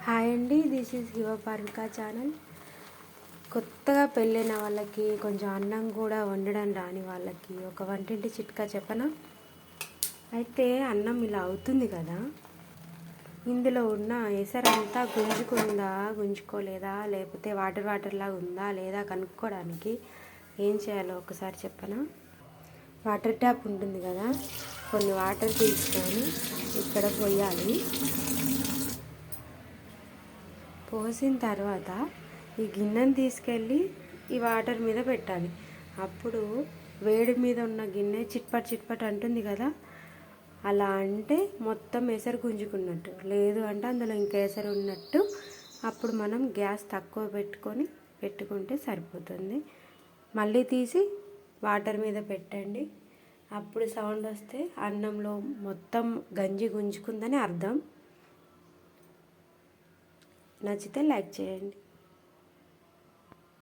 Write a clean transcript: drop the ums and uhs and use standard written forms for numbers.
Hi అండి, this is యువ పార్విక channel. కొత్తగా పెళ్ళైన వాళ్ళకి, కొంచెం అన్నం కూడా వండడం రాని వాళ్ళకి ఒక వంటింటి చిట్కా చెప్పనా? అయితే అన్నం ఇలా అవుతుంది కదా, ఇందులో ఉన్న ఎసరంతా గుంజుకుందా గుంజుకోలేదా, లేకపోతే వాటర్ లాగా ఉందా లేదా కనుక్కోవడానికి ఏం చేయాలో ఒకసారి చెప్పనా? వాటర్ ట్యాప్ ఉంటుంది కదా, కొన్ని వాటర్ తీసుకొని ఇక్కడ పోయాలి. పోసిన తర్వాత ఈ గిన్నెని తీసుకెళ్ళి ఈ వాటర్ మీద పెట్టాలి. అప్పుడు వేడి మీద ఉన్న గిన్నె చిట్పట్ చిట్పట్ అంటుంది కదా, అలా అంటే మొత్తం ఎసరు గుంజుకున్నట్టు. లేదు అంటే అందులో ఇంకా ఎసరు ఉన్నట్టు. అప్పుడు మనం గ్యాస్ తక్కువ పెట్టుకుంటే సరిపోతుంది. మళ్ళీ తీసి వాటర్ మీద పెట్టండి. అప్పుడు సౌండ్ వస్తే అన్నంలో మొత్తం గంజి గుంజుకుందని అర్థం. నచ్చితే లైక్ చేయండి.